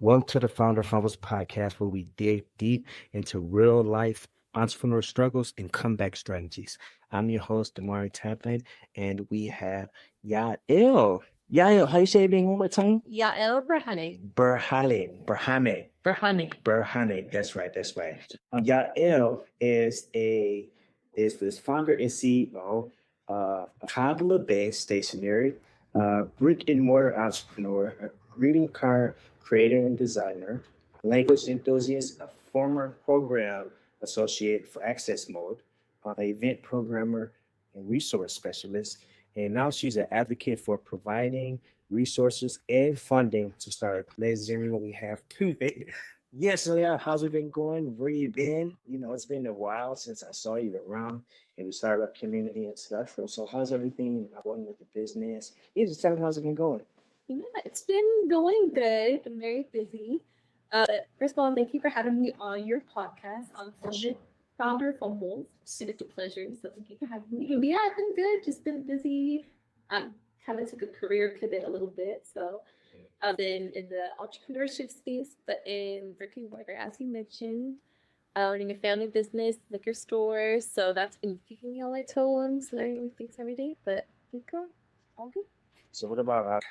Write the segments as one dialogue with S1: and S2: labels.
S1: Welcome to the Founder Fumbles podcast, where we dig deep into real life entrepreneur struggles and comeback strategies. I'm your host, Dahmari Taplin, and we have Yael. Yael, how you say it name one more time?
S2: Yael Berhane.
S1: Berhane. That's right. Yael is this founder and CEO of Kab Libey Stationary, brick and mortar entrepreneur, a greeting card creator and designer, language enthusiast, a former program associate for Access Mode, an event programmer and resource specialist, and now she's an advocate for providing resources and funding to start. Ladies and gentlemen, we have two. Yes, Leah, how's it been going? Where you been? It's been a while since I saw you around and we started up community and stuff. So how's everything going with the business? Yeah, just tell me how's it been going.
S2: Yeah, it's been going good. I'm very busy. First of all, thank you for having me on your podcast on Founder Fumbles. It's a pleasure. So thank you for having me. Yeah, I've been good. Just been busy. Kind of took a career pivot a little bit. So I've been in the entrepreneurship space, but in brick-and-mortar, as you mentioned, owning a family business, liquor store. So that's been keeping me on my toes, learning new things every day. But it's going all good.
S1: So what about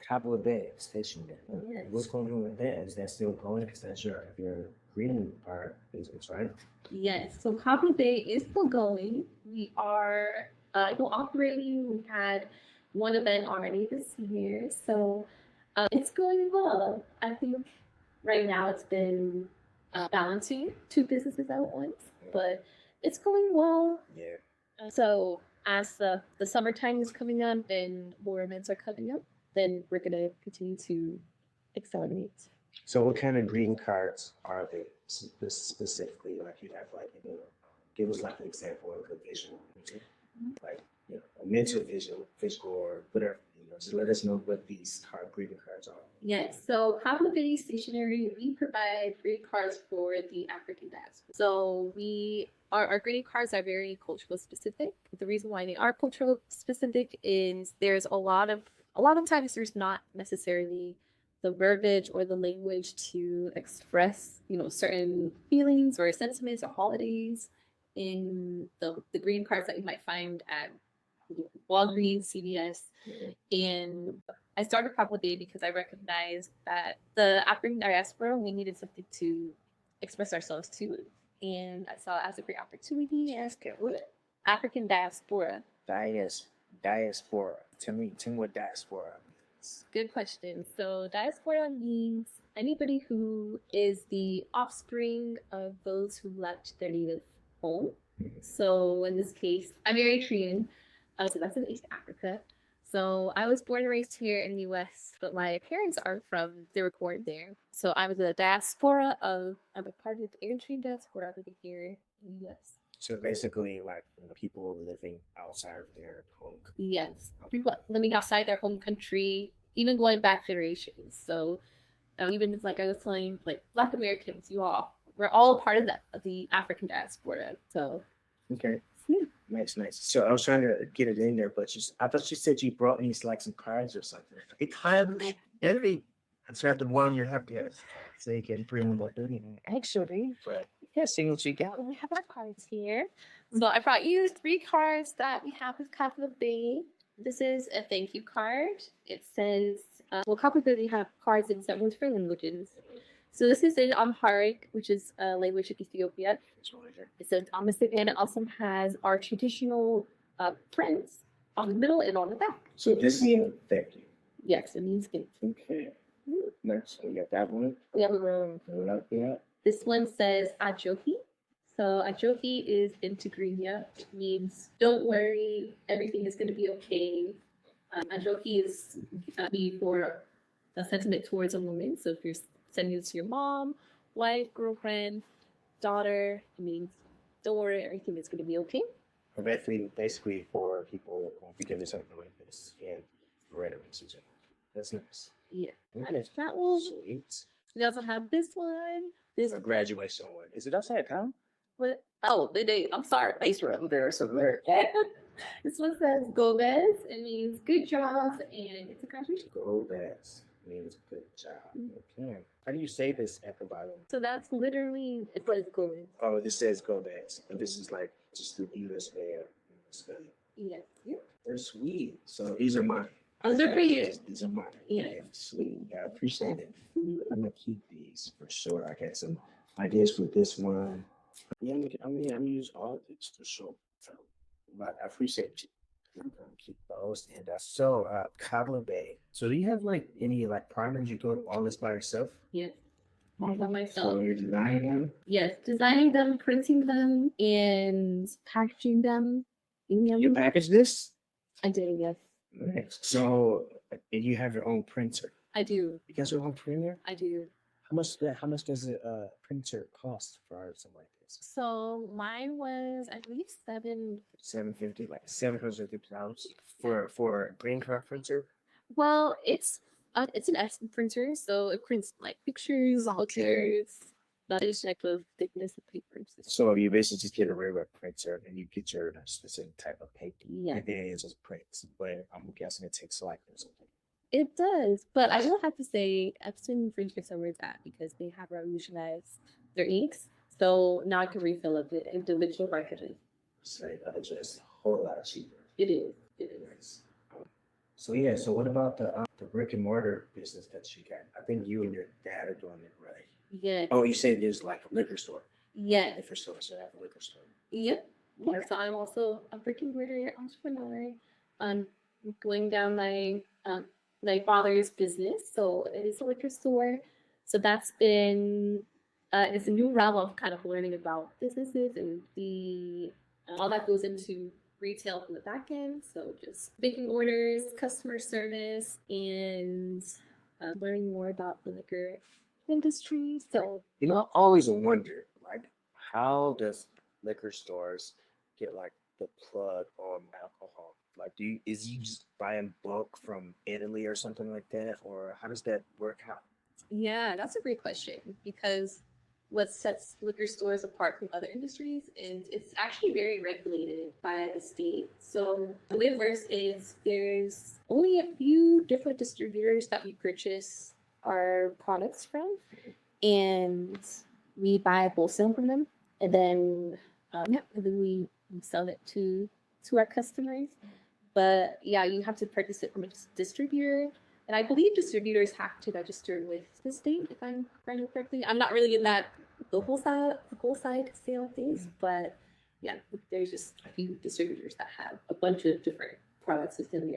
S1: Kab Libey Stationary?
S2: Yes.
S1: What's going on with that? Is that still going? Because that's your greeting part business, right?
S2: Yes. So Kab Libey is still going. We are operating. We had one event already this year. So it's going well. I think right now it's been balancing two businesses at once, but it's going well.
S1: Yeah.
S2: So as the summertime is coming up and more events are coming up, then we're going to continue to accelerate.
S1: So what kind of greeting cards are they specifically? Like you have give us like an example of a visual, like a mental visual or whatever. Just let us know what these greeting cards are.
S2: Yes, so Kab Libey Stationary, we provide greeting cards for the African diaspora. So our greeting cards are very cultural specific. The reason why they are cultural specific is there's a lot of times there's not necessarily the verbiage or the language to express, certain feelings or sentiments or holidays in the greeting cards that you might find at Walgreens, CVS, and I started Kab Libey because I recognized that the African diaspora, we needed something to express ourselves to, and I saw it as a great opportunity. African diaspora.
S1: Diaspora. Tell me what diaspora means.
S2: Good question. So diaspora means anybody who is the offspring of those who left their native home. So in this case, I'm Eritrean. So that's in East Africa. So I was born and raised here in the U.S., but my parents they were born there. So I was I'm a part of the Eritrean diaspora living here in the U.S.
S1: So basically, like people living outside of their home.
S2: Yes, people living outside their home country, even going back generations. So even like I was telling, like Black Americans, we're all a part of the African diaspora. So
S1: okay. Nice. So I was trying to get it in there, but I thought you said you brought me like some cards or something. I tried to warm your happy so you can bring more doing it. Actually, but see what you got.
S2: We have our cards here. So I brought you 3 cards that we have with Kab Libey. This is a thank you card. It says, Kab Libey have cards in 7 different languages. So this is in Amharic, which is a language of Ethiopia. It says and it also has our traditional prints on the middle and on the back.
S1: So this means thank you.
S2: Yes, it means thank you.
S1: Okay. Next, we got that one.
S2: We have this one says Ajoki. So Ajoki is in Tigrinya, which means don't worry, everything is going to be okay. Ajoki is for the sentiment towards a woman. So if you're sending it to your mom, wife, girlfriend, daughter, it means don't worry, everything is going to be okay.
S1: Basically for people who want to give something like this and read it. That's nice.
S2: Yeah. That one.
S1: Sweet.
S2: We also have this one.
S1: This is a graduation one. Is it upside down?
S2: What? Oh, the date. I'm sorry. Face right there. So there. This one says Gomez. It means good job, and it's a graduation.
S1: Gomez means good job. Okay. How do you say this at the bottom?
S2: So that's literally it's what it's going.
S1: Oh, this says go bags. And this is like just the US way of
S2: Yes. Yeah.
S1: they're sweet. So these are mine.
S2: Oh, they're pretty.
S1: These are mine.
S2: Yeah.
S1: Sweet. I appreciate it. I'm gonna keep these for sure. I got some ideas with this one. Yeah, I'm gonna use all this for sure. But I appreciate you. I'm gonna keep those. And Kab Libey. So do you have like any like primers you go all this by yourself?
S2: Yes. All by
S1: So
S2: myself.
S1: you're designing them?
S2: Yes, designing them, printing them, and packaging them.
S1: You package this?
S2: I did, yes.
S1: Nice. So you have your own printer.
S2: I do.
S1: You got your own printer?
S2: I do.
S1: How much does a printer cost for something like this?
S2: So mine was, I believe,
S1: $750, like $750 for a green card printer.
S2: well, it's an Epson printer, so it prints like pictures, pictures. That is like the thickness of paper.
S1: So you basically just get a regular printer and you get your specific type of paper.
S2: Yeah.
S1: And then it just prints. But I'm guessing it takes like or something.
S2: It does, but I will have to say Epson printers are where it's at because they have revolutionized their inks. So now I can refill up the individual cartridges.
S1: So it's just a whole lot cheaper.
S2: It is. It is.
S1: Nice. So yeah, so what about the brick and mortar business that you got? I think you and your dad are doing it, right?
S2: Yeah.
S1: Oh, you said there's like a liquor store.
S2: Yes.
S1: For sure, so have a liquor store.
S2: Yep. Yeah, so I'm also a brick-and-mortar entrepreneur. I'm going down my father's business, so it is a liquor store. So that's been it's a new realm of kind of learning about businesses and the all that goes into retail from the back end. So just making orders, customer service, and learning more about the liquor industry. So
S1: You know, I always wonder, like, how does liquor stores get like the plug on alcohol? Like, is you just buying bulk from Italy or something like that, or how does that work out?
S2: yeah, that's a great question because what sets liquor stores apart from other industries is it's actually very regulated by the state. So the way it works is there's only a few different distributors that we purchase our products from, and we buy wholesale from them, and then and then we sell it to our customers. But yeah, you have to purchase it from a distributor. And I believe distributors have to register with the state, if I'm remembering correctly. I'm not really in that the wholesale sale things, but yeah, there's just a few distributors that have a bunch of different products within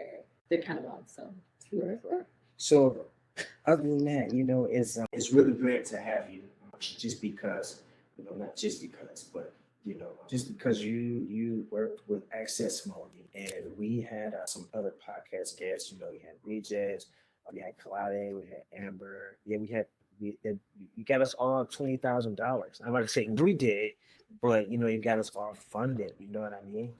S2: their catalog. So
S1: So, other than that, you know, it's really great to have you. Just because, you know, not just because, but you know, just because you worked with Access Mode, and we had some other podcast guests. You know, we had Regis, we had Claudia, we had Amber. Yeah, you got us all $20,000. I'm about to say we did, but you know, you got us all funded. You know what I mean?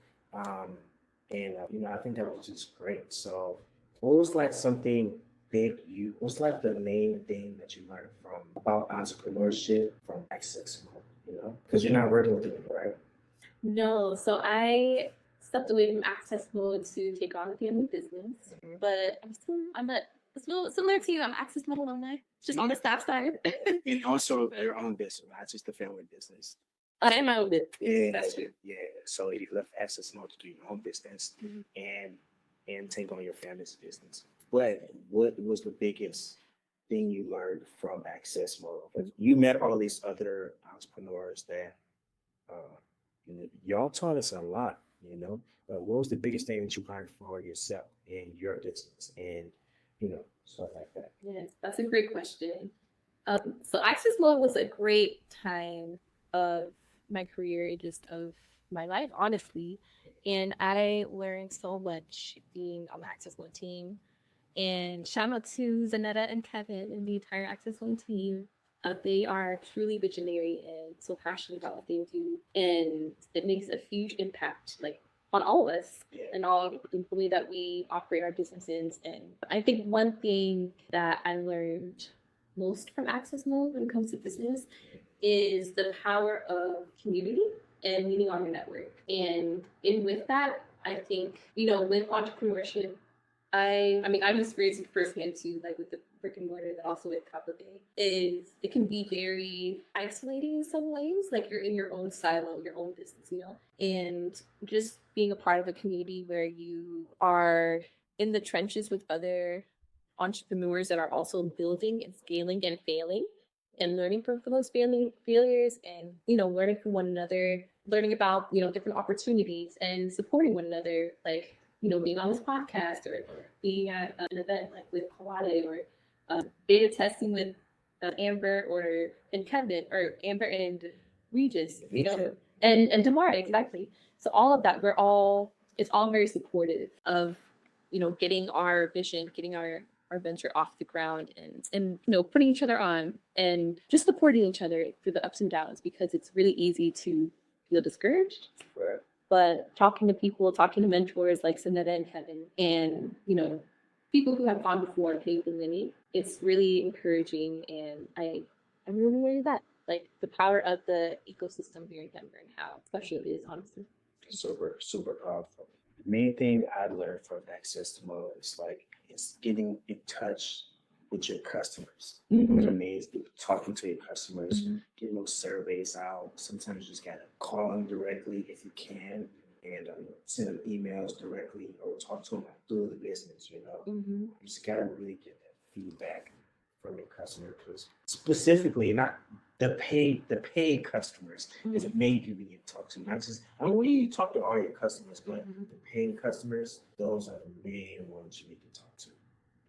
S1: You know, I think that was just great. So, what was like something big what's like the main thing that you learned from about entrepreneurship from Access Mode? You know, because you're not working with them, right?
S2: no, so I stepped away from Access Mode to take on a family business, but I'm a similar to you. I'm Access Mode alumni, just on the staff side.
S1: And also your own business, not just the family business.
S2: I am my own business.
S1: Yeah,
S2: That's true.
S1: yeah. So you left Access Mode to do your own business and take on your family's business. But what was the biggest thing you learned from Access Mode? 'Cause you met all these other entrepreneurs that y'all taught us a lot, you know. But what was the biggest thing that you learned for yourself in your business and you know, stuff like that?
S2: Yes, that's a great question. So Access Mode was a great time of my career, just of my life, honestly. And I learned so much being on the Access Mode team. And shout out to Zanetta and Kevin and the entire Access One team. They are truly visionary and so passionate about what they do. And it makes a huge impact, like on all of us and all the way that we operate our businesses. And I think one thing that I learned most from Access Mode when it comes to business is the power of community and leaning on your network. And with that, I think, you know, with entrepreneurship, I mean, I'm experiencing firsthand too, like with brick and mortar, also with Kab Libey, is it can be very isolating in some ways. Like you're in your own silo, your own business, and just being a part of a community where you are in the trenches with other entrepreneurs that are also building and scaling and failing and learning from those failures and learning from one another, learning about different opportunities and supporting one another, like being on this podcast or being at an event like with Kawade or beta testing with Amber and Kevin or Amber and Regis, and Dahmari, exactly. So all of that, it's all very supportive of getting our vision, getting our venture off the ground and putting each other on and just supporting each other through the ups and downs, because it's really easy to feel discouraged.
S1: Right.
S2: But talking to mentors like Sanetta and Kevin and people who have gone before and paved the way, it's really encouraging, and I really learned that, like the power of the ecosystem here in Denver and how special it is, honestly.
S1: Super, super powerful. The main thing I learned from that system is getting in touch with your customers.
S2: Mm-hmm.
S1: What I mean is talking to your customers, getting those surveys out. Sometimes you just gotta call them directly if you can, and send them emails directly or talk to them through the business.
S2: Mm-hmm.
S1: You just gotta really get that feedback from your customer, because specifically not the paid customers is the main people you talk to. Not just, I don't want you to talk to all your customers, but the paying customers, those are the main ones you need to talk to,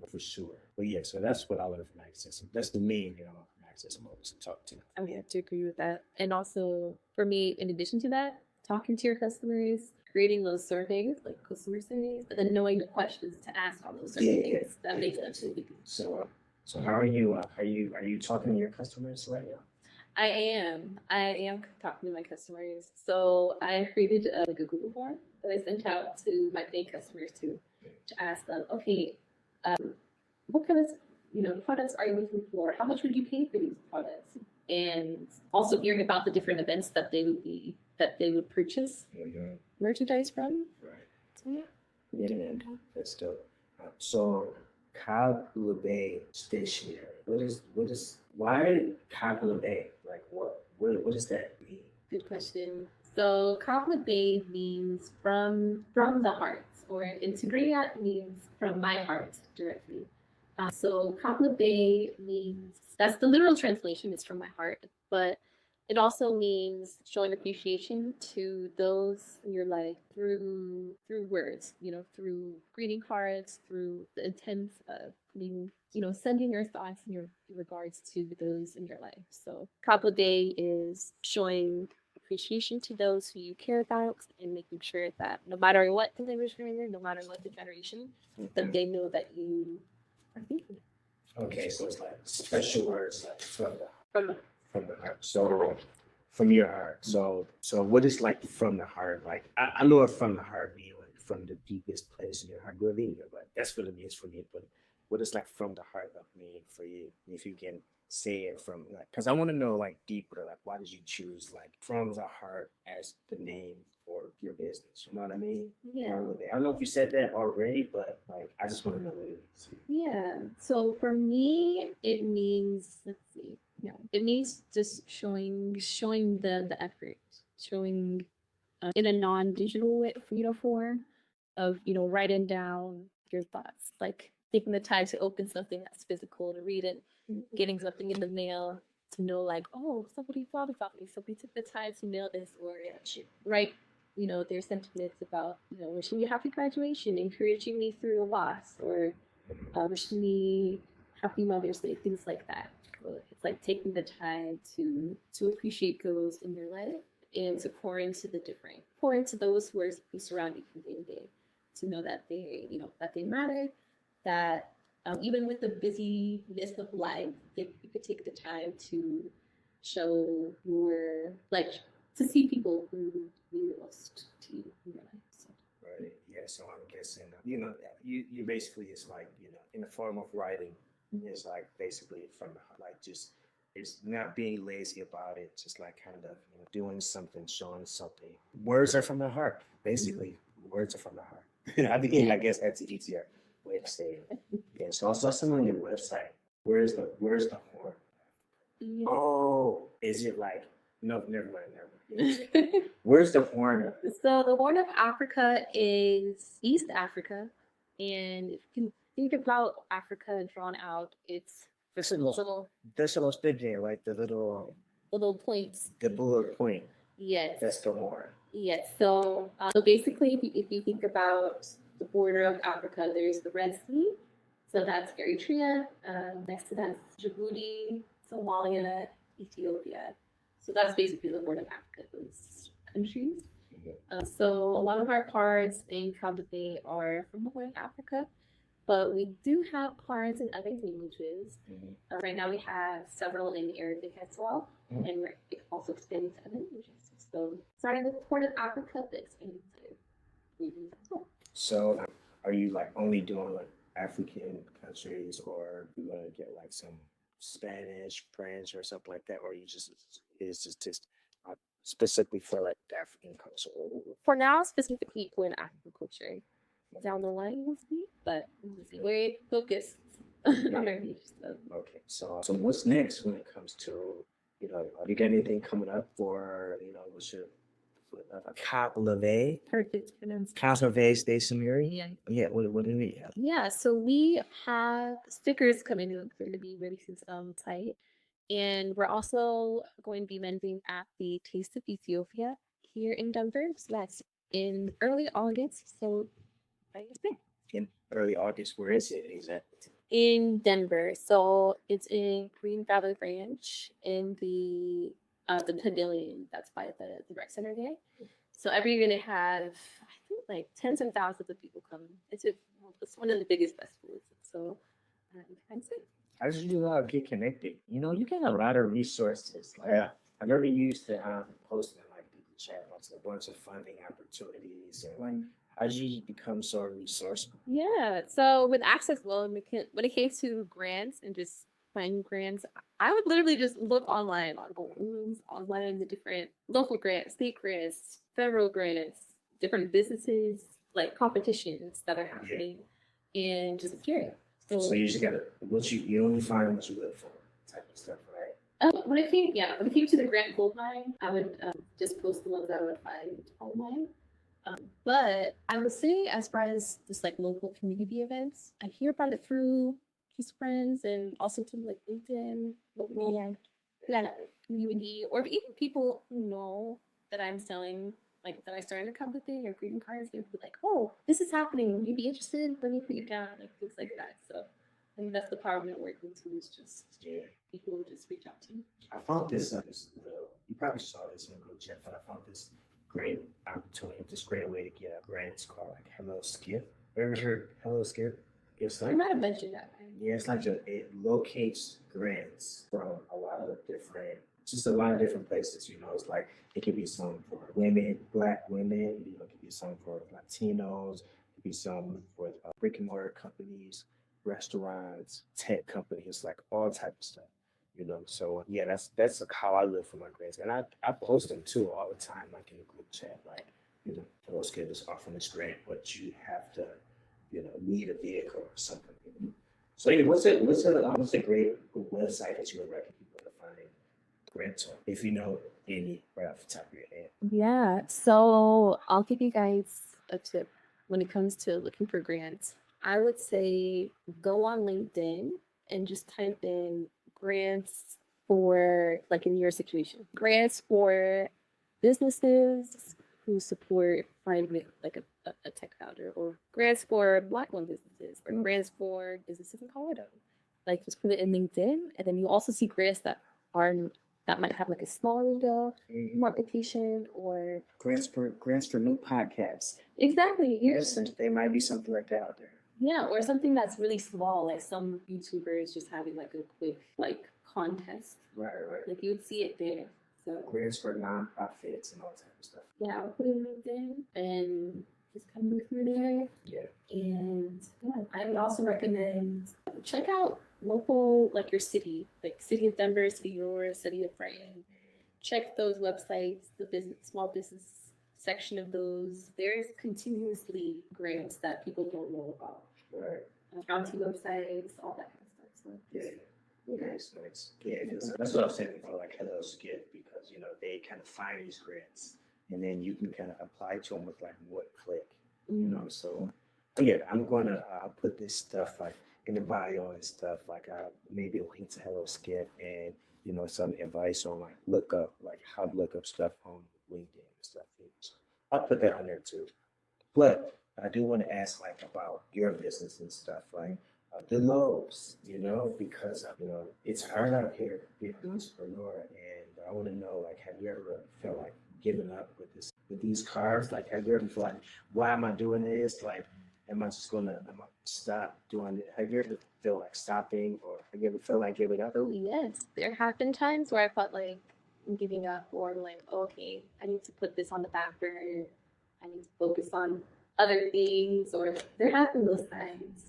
S1: for sure. But yeah, so that's what I learned from Access. That's the main, from Access modes to talk to.
S2: I mean, I have to agree with that. And also for me, in addition to that, talking to your customers, creating those surveys, like customer surveys, but then knowing the questions to ask on those surveys. That makes absolutely sense.
S1: So how are you? Are you talking to your customers right now?
S2: I am talking to my customers. So I created a Google form that I sent out to my paid customers to ask them, okay, what kind of products are you looking for? How much would you pay for these products? And also hearing about the different events that they would purchase merchandise from.
S1: Right. So, yeah, that's dope. So Kab Libey Stationary. Why Kab Libey? Like what does that mean?
S2: Good question. So Kab Libey means from the heart, or Integria means from my heart directly. So Kab Libey means, that's the literal translation, is from my heart, but it also means showing appreciation to those in your life through words, through greeting cards, through the intent of putting, sending your thoughts and your regards to those in your life. So Kab Libey is showing appreciation to those who you care about and making sure that no matter what the generation, no matter what the generation, that they know that you are thinking.
S1: Okay, so it's like special words like from the heart.
S2: So
S1: from your heart. So what is like from the heart? Like I know what from the heart means, like from the deepest place in your heart. Really, but that's what it means for me. But what is like from the heart mean for you? If you can say it from, like, because I want to know like deeper, like why did you choose like from the heart as the name for your business? You know what I mean?
S2: Yeah.
S1: I don't know if you said that already, but like I just want to know what it is.
S2: Yeah. So for me, it means, let's see. Yeah, it means just showing the effort, showing in a non-digital way, form of writing down your thoughts, like taking the time to open something that's physical, to read it, getting something in the mail, to know like, oh, somebody thought about me, somebody took the time to mail this, or write their sentiments about wishing me happy graduation, encouraging me through a loss, or wishing me happy Mother's Day, things like that. It's like taking the time to appreciate those in your life and to pour into those who are surrounding you day to day, to know that they matter, that even with the busyness of life, you could take the time to show to see people who mean most to you in your life. So.
S1: Right. Yeah. So I'm guessing, you basically, it's like, in the form of writing, it's like basically from like just, it's not being lazy about it, just like kind of doing something, showing something. Words are from the heart, basically. Words are from the heart. I guess that's an easier way to say it. Yeah. So I saw something on your website. Where's the horn?
S2: Yeah.
S1: Oh, is it like no? Never mind. Where's the horn?
S2: So the Horn of Africa is East Africa, and if you can think about Africa drawn out, it's
S1: This little, this little stick there, like the
S2: little points.
S1: the bullet point.
S2: Yes.
S1: That's the horn.
S2: Yes. So basically, if you think about the border of Africa, there's the Red Sea. So that's Eritrea. Next to that, Djibouti, Somalia, Ethiopia. So that's basically the border of Africa. Those countries. So a lot of our cards in Kab Libey are from the Horn of Africa, but we do have cards in other languages. Right now we have several in Arabic as well, and we're also expanding to other languages. So starting with the Horn of Africa, but expanding to regions as well.
S1: So, are you like only doing like African countries, or you gonna get like some Spanish, French, or something like that, or you just is just specifically for like the African culture?
S2: For now, specifically for an African culture. Down the line, we'll see, but we'll see. We're focused on our niche stuff.
S1: Okay, so what's next when it comes to have you got anything coming up for what's your Kab Libey?
S2: Perfect pronunciation.
S1: Kab Libey Stationary?
S2: Yeah.
S1: Yeah, what do we have?
S2: Yeah, so we have stickers coming up. They're going to be releasing some tight. And we're also going to be vending at the Taste of Ethiopia here in Denver. So that's in early August. So
S1: In early August, where is it exactly?
S2: in Denver. So it's in Green Valley Ranch in the pavilion that's by the rec center there. So every year they have, I think, like tens and thousands of people come. It's one of the biggest festivals. So that's it.
S1: How did you get connected? You get a lot of resources. Like, I never used to post in like people chat about a bunch of funding opportunities. And like, how did you become so resourceful?
S2: Yeah. So with Access Well, when it came to grants and just finding grants, I would literally just look online on balloons, online the different local grants, state grants, federal grants, different businesses, like competitions that are happening, and just curious.
S1: So you just gotta you only find what you look for type of stuff, right?
S2: When it came to the grant gold mine, I would just post the ones that I would find online. But I would say, as far as just like local community events, I hear about it through just friends and also through like LinkedIn, local community, or even people who know that I'm selling, like that I started a company or greeting cards. They'd be like, "Oh, this is happening. Would you be interested? Let me put you down," like things like that. So I think that's the power of networking too. Is just people will just reach out to you.
S1: I found this. You probably saw this in the group chat, but I found this great opportunity, this great way to get a grant. It's called like Hello Skip. Ever heard Hello Skip? It's like,
S2: I might have mentioned that.
S1: Yeah, it's like it locates grants from a lot of different places. It's like it could be some for women, Black women. It could be some for Latinos. It could be some for brick-and-mortar companies, restaurants, tech companies, like all type of stuff. So yeah, that's like how I live for my grants, and I post them too all the time, like in the group chat, like Hello Skip is offering this grant, but you have to need a vehicle or something. So anyway, what's a great website that you would recommend people to find grants on, if you know any right off the top of your head?
S2: Yeah, so I'll give you guys a tip when it comes to looking for grants. I would say go on LinkedIn and just type in grants for, like in your situation, grants for businesses who support finding like a tech founder, or grants for Black-owned businesses, or grants for businesses in Colorado. Like just put it in LinkedIn, and then you also see grants that might have like a small window, more application, or
S1: grants for new podcasts.
S2: Exactly.
S1: Yes, there might be something like that out there.
S2: Yeah, or something that's really small, like some YouTubers just having like a quick like contest.
S1: Right.
S2: Like you would see it there. So
S1: grants for nonprofits and all type of stuff.
S2: Yeah, I'll put it in LinkedIn and just kind of look through there.
S1: Yeah.
S2: And yeah, I would also recommend check out local, like your city, like City of Denver, City of Aurora, City of Brighton. Check those websites, the small business section of those. There's continuously grants that people don't know about.
S1: Right.
S2: County websites, all that kind of stuff. So.
S1: Yeah. Nice, nice. Yeah, that's what I was saying for like Hello Skip because they kind of find these grants and then you can kind of apply to them with like one click. So yeah, I'm gonna put this stuff like in the bio and stuff like maybe a link to Hello Skip and some advice on like look up like how to look up stuff on LinkedIn and stuff. I'll put that on there too. But I do want to ask like about your business and stuff, like the lows, because it's hard out here being an entrepreneur, and I want to know like, have you ever felt like giving up with these cars? Like, have you ever felt like, why am I doing this? Like, am I stop doing it? Have you ever feel like stopping, or have you ever felt like giving up?
S2: Oh, yes. There have been times where I felt like I'm giving up or like, okay, I need to put this on the back burner. I need to focus on other things, or there have been those times,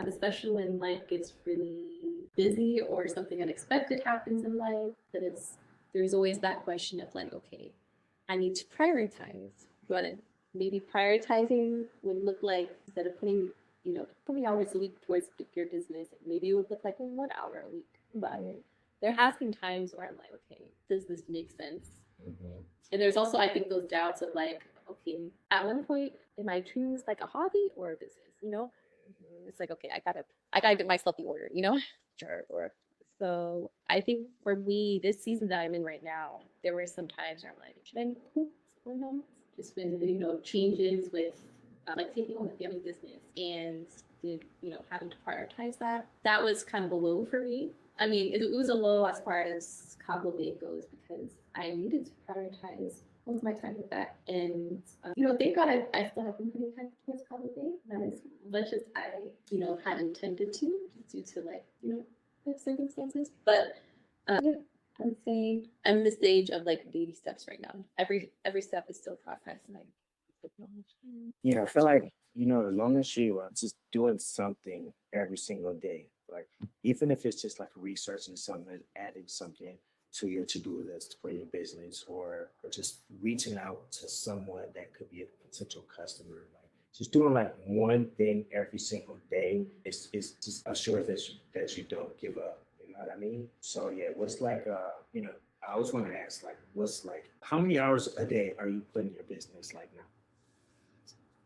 S2: especially when life gets really busy or something unexpected happens in life. There's always that question of like, okay, I need to prioritize. But maybe prioritizing would look like instead of putting 20 hours a week towards your business, maybe it would look like 1 hour a week. But there has been times where I'm like, okay, does this make sense? And there's also, I think, those doubts of like, okay, at one point, am I treating this like a hobby or a business? It's like, okay, I gotta get myself the order, Sure. Or so I think for me, this season that I'm in right now, there were some times where I'm like, should I quit? Just been, changes with like taking on the family business and having to prioritize that. That was kind of a low for me. I mean, it was a low as far as Kab Libey goes because I needed to prioritize most of my time with that. And, thank God I still have been putting time towards Kab Libey, not as much as I, had intended to due to like, the circumstances. But I would say I'm in the stage of like baby steps right now. Every step is still process and I acknowledge.
S1: Yeah, I feel like, as long as you are just doing something every single day, like even if it's just like researching something, adding something to your to-do list for your business, or just reaching out to someone that could be a potential customer, like just doing like one thing every single day is just assure that you don't give up. You know what I mean? So yeah, what's like I always want to ask like what's like how many hours a day are you putting in your business like now?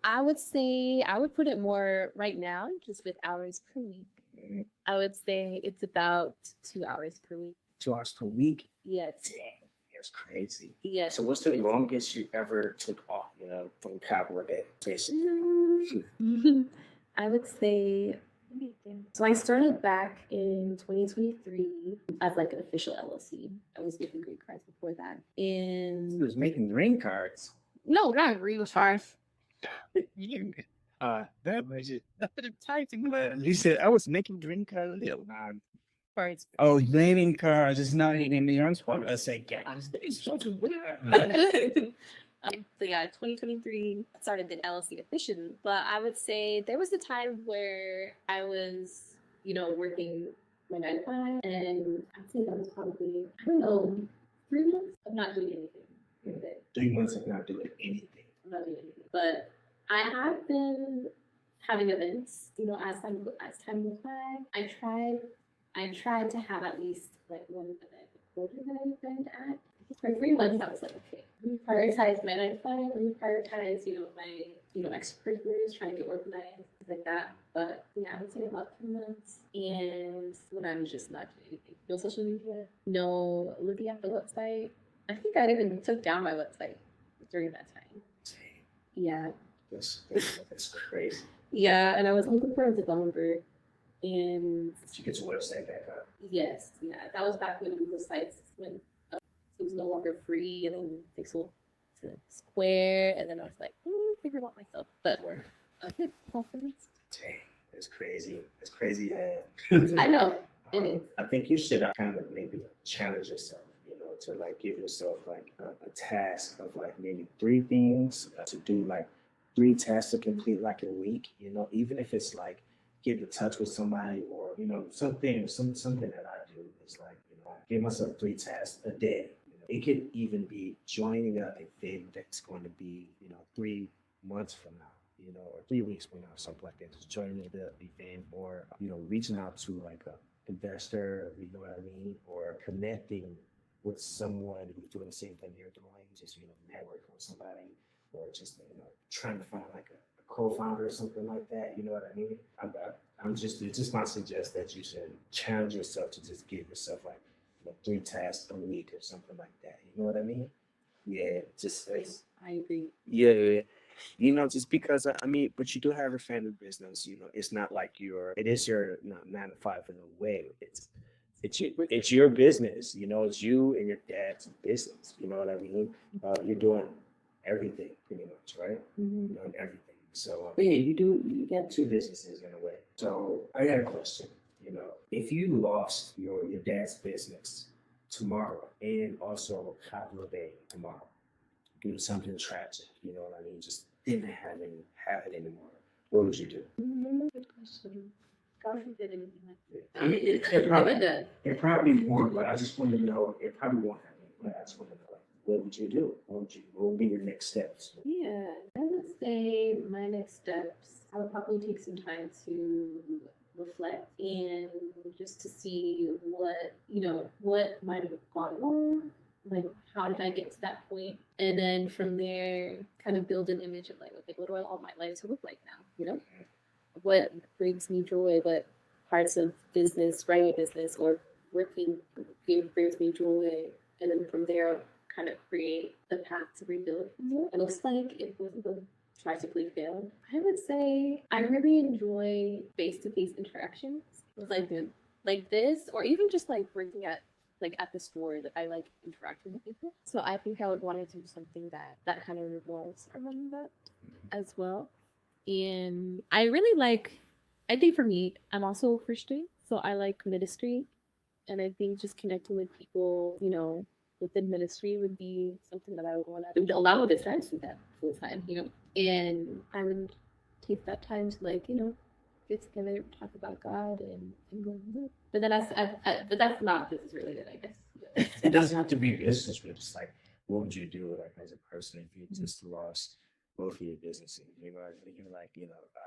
S2: I would say I would put it more right now, just with hours per week. I would say it's about 2 hours per week.
S1: 2 hours per week?
S2: Yes.
S1: Dang, that's crazy.
S2: Yes.
S1: So what's the longest you ever took off, from Kab Libey
S2: I would say, so I started back in 2023 as like an official LLC. I was making green cards before that. And
S1: You was making green cards.
S2: no, not green cards.
S1: That was just typing. You said I was making green cards.
S2: Cards.
S1: Oh, blaming cars is not even the unspoken. I say, guys, it's such a weird.
S2: So yeah, 2023 started the LLC officially, but I would say there was a time where I was, working my 9 to 5, and I'd say that was probably, I don't know, 3 months of not doing anything with it.
S1: 3 months of not doing anything.
S2: I'm not doing anything, but I have been having events, as time goes by. I tried to have at least like one event a quarter that I went at. For 3 months, I was like, okay, reprioritize my 9 to 5, reprioritize, my extracurriculars, trying to get organized, things like that. But yeah, I would say about 3 months. And when I'm just not doing anything, no social media, no looking at the website. I think I even took down my website during that time. Yeah.
S1: That's crazy.
S2: Yeah, and I was looking for a developer. And
S1: She gets your website back up.
S2: yes, yeah, that was back when Google Sites when it was no longer free, and then Pixel to Square, and then I was like, figure it out myself. But a good confidence.
S1: Dang, that's crazy. That's crazy.
S2: I know it is.
S1: I think you should kind of maybe challenge yourself, to like give yourself like a task of like maybe 3 things to do, like 3 tasks to complete like a week, even if it's like get in touch with somebody or, something that I do is like, give myself 3 tasks a day. It could even be joining a thing that's going to be, 3 months from now, or 3 weeks from now, something like that. Just joining the event or, reaching out to like
S3: investor, you know what I mean, or connecting with someone who's doing the same thing you're doing, just, networking with somebody, or just, trying to find like a co-founder or something like that, you know what I mean? It's just my suggest that you should challenge yourself to just give yourself like 3 tasks a week or something like that. You know what I mean? Yeah, just
S2: I agree.
S3: yeah. Just because but you do have a family business. It's not like it is your 9 to 5 in a way. It's your business. It's you and your dad's business. You know what I mean? You're doing everything pretty much, right?
S2: Mm-hmm.
S3: You're doing everything. So yeah, you got 2 businesses in a way. So I got a question. If you lost your dad's business tomorrow and also Kab Libey tomorrow, do something tragic, you know what I mean? Just didn't have it anymore. What would you do?
S2: Good question. God forbid anything like that.
S3: I mean, it probably won't, but I just want to know. It probably won't happen, but I just want to know, what would you do? What would be your next steps?
S2: Yeah, I would say my next steps, I would probably take some time to reflect and just to see what might have gone wrong, like how did I get to that point, and then from there, kind of build an image of like what do I want my life to look like now, what brings me joy, what parts of business, running a business, or working brings me joy, and then from there, kind of create a path to rebuild from there. It looks like it was a tragically failed. I would say I really enjoy face-to-face interactions with like this, or even just like working at the store that I like interacting with people. So I think I would want to do something that kind of revolves around that as well. And I think for me, I'm also a Christian, so I like ministry. And I think just connecting with people, within ministry would be something that I would want to allow this time to do that full time. And I would take that time to get together, talk about God, and go with it. But then but that's not business related, I guess.
S3: It doesn't have to be business, but it's like, what would you do like as a person if you just lost both of your businesses?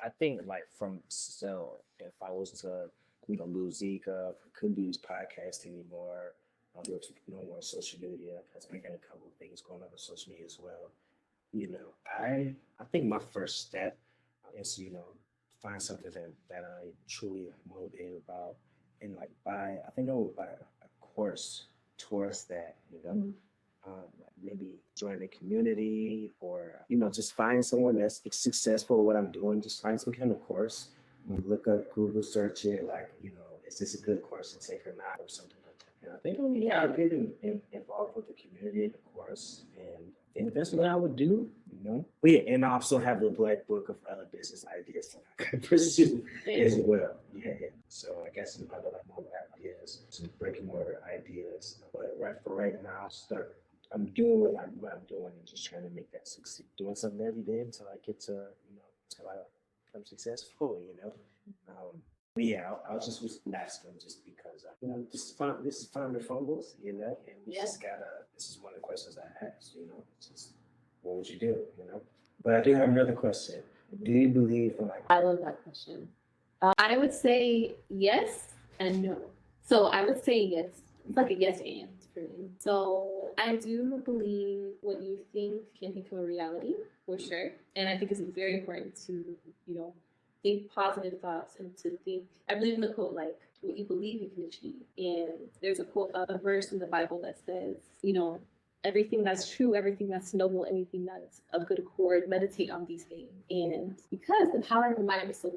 S3: I think like if I was to lose Zika, couldn't use podcast anymore. There's no more social media because I got a couple of things going on with social media as well. I think my first step is find something that I truly motivated about, and like I think I would buy a course towards that. Like maybe join a community, or just find someone that's successful at what I'm doing. Just find some kind of course, look up, Google search it, like is this a good course to take or not, or something like that. And I think I'll get involved with the community, of course, and that's what I would do. But yeah, and I also have the Black Book of Business Ideas that I could pursue as well. Yeah. So I guess some other like more ideas, some brick-and-mortar ideas. But right now, I'm doing what I'm doing and just trying to make that succeed. Doing something every day until I get to until I become successful. But yeah, I'll just was asking just because this is Founder Fumbles, and we just this is one of the questions I asked. Just what would you do? But I do have another question. Do you believe in like?
S2: I love that question. I would say yes and no. So I would say yes. It's like a yes and for me. So I do believe what you think can become a reality for sure. And I think it's very important to, think positive thoughts and to think. I believe in the quote, like, what you believe you can achieve. And there's a verse in the Bible that says, everything that's true, everything that's noble, anything that's of good accord, meditate on these things. And because the power of the mind is so,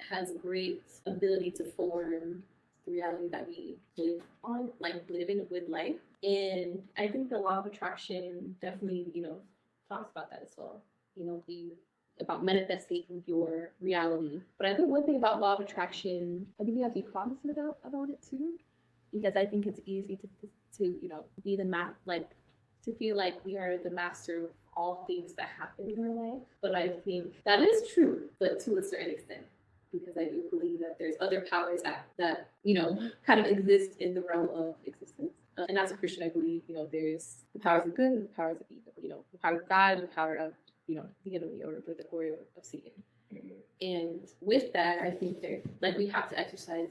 S2: has a great ability to form the reality that we live on, like living with life. And I think the law of attraction definitely, talks about that as well. About manifesting your reality. But I think one thing about law of attraction, I think you have to be cognizant about it too, because I think it's easy to be to feel like we are the master of all things that happen in our life. But I think that is true, but to a certain extent, because I do believe that there's other powers that kind of exist in the realm of existence. And as a Christian, I believe there's the powers of good and the powers of evil. The power of God and the power of the enemy, or the glory of Satan. And with that, I think we have to exercise,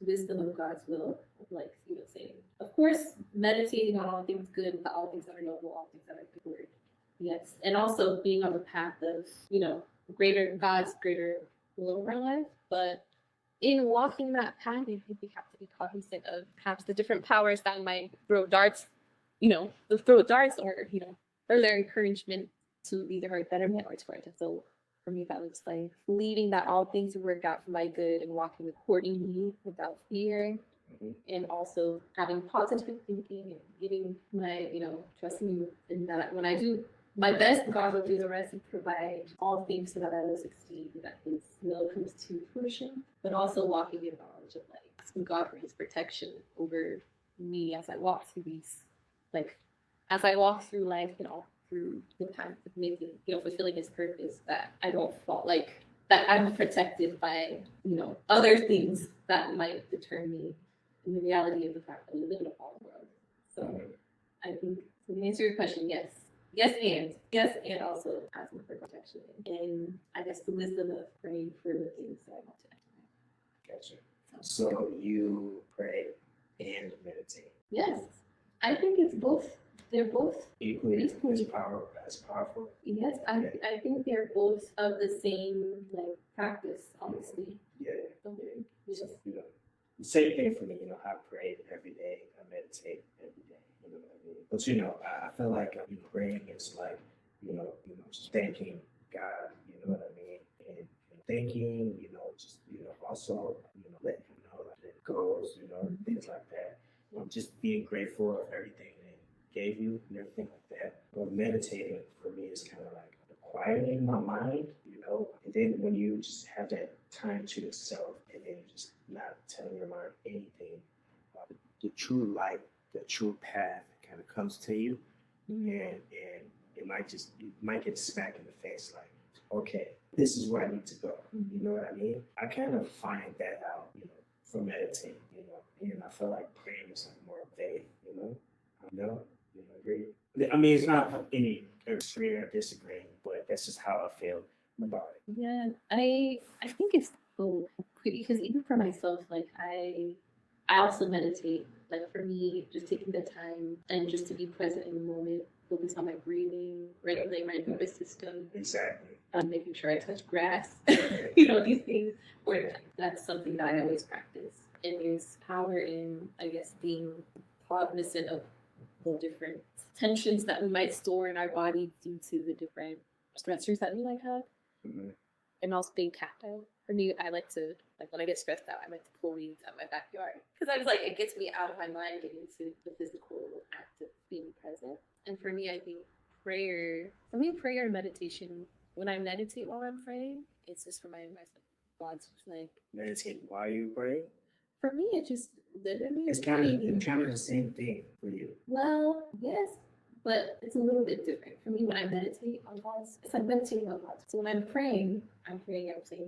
S2: wisdom of God's will, like saying, of course, meditating on all things good, all things that are noble, all things that are good. Yes, and also being on the path of greater God's greater will over our life, but in walking that path, I think we have to be cognizant of perhaps the different powers that might throw darts, throw darts or, further encouragement to either our betterment or to our death. So for me, that looks like believing that all things work out for my good and walking accordingly without fear. And also having positive thinking and giving my, trusting in that when I do my best, God will do the rest and provide all things so that I will succeed, that His will comes to fruition, but also walking in knowledge of asking God for His protection over me as I walk through as I walk through life and all through the times of making, fulfilling His purpose, that I don't fall that I'm protected by, other things that might deter me in the reality of the fact that we live in a fallen world. So I think to answer your question, yes, and also asking for protection. And I guess the wisdom of praying for the things that I want to.
S3: Gotcha. So you pray and meditate.
S2: Yes, I think it's both. They're both
S3: equally as powerful.
S2: Yes, I think they're both of the same practice, honestly.
S3: Yeah.
S2: Just,
S3: the same thing for me. I pray every day. I meditate every day. You know what I mean? But I feel like praying is like just thanking God. You know what I mean? And thanking. Also letting Him know that it goes. Things like that. Just being grateful of everything that He gave you and everything like that. But meditating for me is kind of like quieting my mind. And then when you just have that time to yourself and then just not telling your mind anything about the true light, the true path kind of comes to you, and it might get smacked in the face like, okay, this is where I need to go. You know what I mean? I kind of find that out, from meditating, and I feel like praying is like more faith, agree? I mean, it's not any agree or disagree, but that's just how I feel about it.
S2: Yeah, I think it's both, because even for myself, I also meditate. For me, just taking the time and just to be present in the moment, focus on my breathing, regulate my nervous system.
S3: Exactly.
S2: Making sure I touch grass. These things. Where that's something that I always practice. And there's power in, I guess, being cognizant of the different tensions that we might store in our body due to the different stressors that we might have. And also being tactile. For me, I like to, when I get stressed out, I like to pull weeds out my backyard. Because I was it gets me out of my mind, getting into the physical act of being present. And for me, I think prayer and meditation, when I meditate while I'm praying, it's just reminding myself God's
S3: meditate while you pray?
S2: For me, it just literally.
S3: It's kind of the same thing for you.
S2: Well, yes, but it's a little bit different. For me, when I meditate on God's, it's like meditating on God. So when I'm saying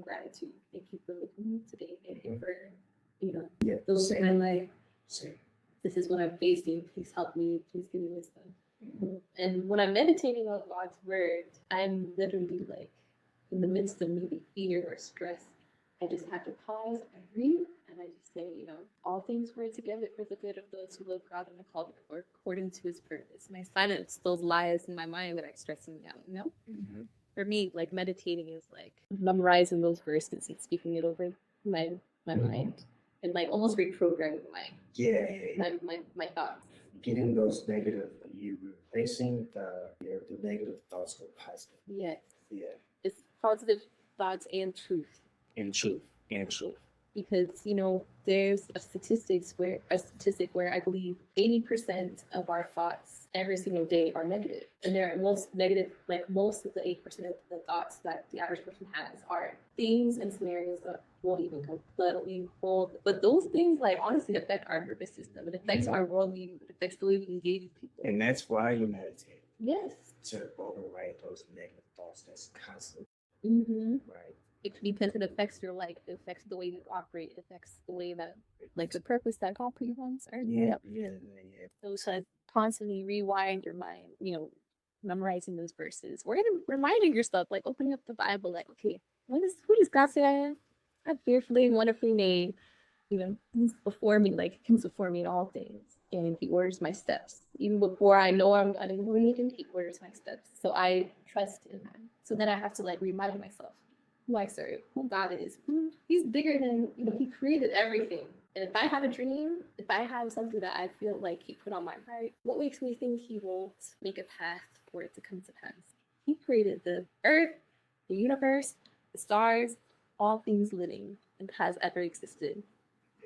S2: gratitude. Thank you for making me today. Thank you for, those in my life.
S3: Same.
S2: This is what I'm facing. Please help me. Please give me wisdom. And when I'm meditating on God's word, I'm literally in the midst of maybe fear or stress. I just have to pause and breathe, and I just say, all things work together for the good of those who love God and are called according to His purpose. And I silence those lies in my mind that are stressing me out. For me, meditating is memorizing those verses and speaking it over my mind, and almost reprogramming my thoughts.
S3: Getting those negative, you replacing the negative thoughts with positive.
S2: Yes.
S3: Yeah.
S2: It's positive thoughts and truth.
S3: And truth.
S2: Because there's a statistic where I believe 80% of our thoughts every single day are negative, and they're most negative. Most of the 8% of the thoughts that the average person has are things and scenarios that won't even come, but those things honestly affect our nervous system. It affects our worldview. It affects the way we engage with people.
S3: And that's why you meditate.
S2: Yes.
S3: To overwrite those negative thoughts that's constant. Right.
S2: It could be because it affects your life. It affects the way you operate. It affects the way that, the purpose that God put you on earth.
S3: Yeah.
S2: So constantly rewiring your mind, memorizing those verses. We're reminding yourself, opening up the Bible, okay, who does God say I am? I'm fearfully and wonderfully made. He's before me, like he comes before me in all things, and he orders my steps. Even before I know I'm gonna do anything, he orders my steps. So I trust in him. So then I have to like remind myself who I serve, who God is. He's bigger than, he created everything. And if I have a dream, if I have something that I feel like he put on my heart, what makes me think he won't make a path for it to come to pass? He created the earth, the universe, the stars, all things living and has ever existed.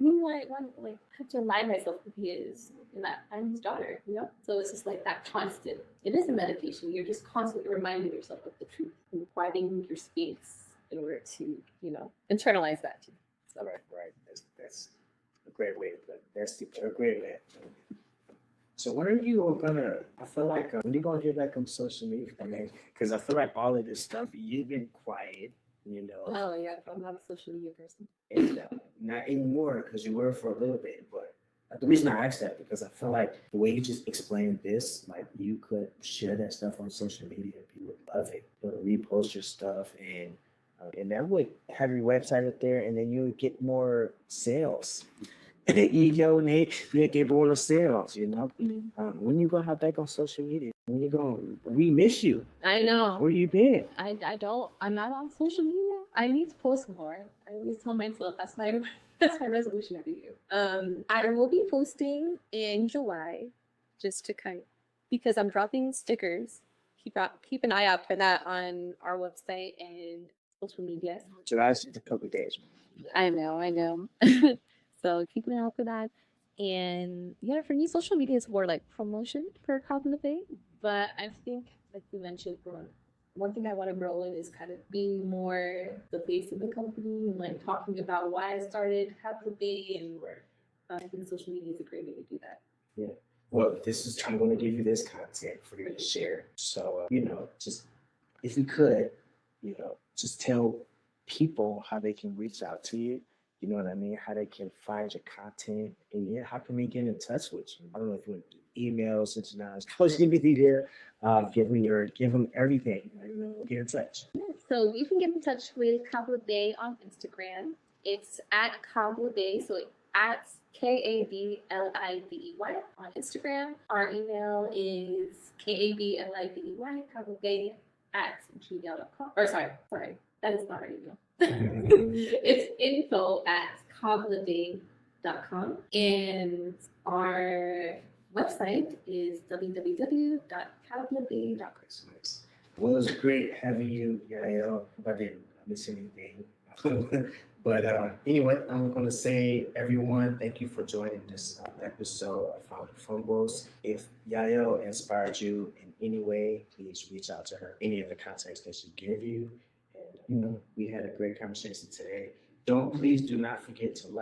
S2: I have to remind myself who he is and that I'm his daughter, So it's just like that constant. It is a meditation. You're just constantly reminding yourself of the truth and providing your space in order to, internalize that too. So.
S1: Right. That's a great way to put it. That's a great way. So when are you gonna? I feel like when you gonna get back on social media, because I feel like all of this stuff you've been quiet,
S2: Oh yeah, I'm not a social media person.
S1: And not anymore because you were for a little bit. But the reason I asked that because I feel like the way you just explained this, like you could share that stuff on social media, people would love it. They'll repost your stuff and that would have your website up there, and then you would get more sales. You get more sales. When you gonna have back on social media? When you gonna? We miss you.
S2: I know.
S1: Where you been?
S2: I'm not on social media. I need to post more. I always tell myself that's my resolution every year. I will be posting in July, just to because I'm dropping stickers. Keep an eye out for that on our website and social media.
S1: July's just a couple of days.
S2: I know. So keep an eye out for that. And yeah, for me, social media is more like promotion for Kab Libey. But I think, like you mentioned, one thing I want to grow in is kind of being more the face of the company and like talking about why I started Kab Libey, and I think social media is a great way to do that.
S1: Yeah. Well, I'm going to give you this content for you to share. So, just if you could, just tell people how they can reach out to you. You know what I mean? How they can find your content, and how can we get in touch with you? I don't know if you want to do emails, social media there. Give them everything. Get in touch.
S2: So you can get in touch with Kab Libey on Instagram. It's at Kab Libey, so at KABLIBEY on Instagram. Our email is KABLIBEY, kablibey @gmail.com. Or sorry, that is not our email. It's info@kablibey.com, and our website is www.kablibey.com.
S1: Well, it was great having you, Yael. I didn't miss anything. But anyway, I'm going to say, everyone, thank you for joining this episode of Founder Fumbles. If Yael inspired you in any way, please reach out to her. Any of the contacts that she gave you. And, we had a great conversation today. Please do not forget to like.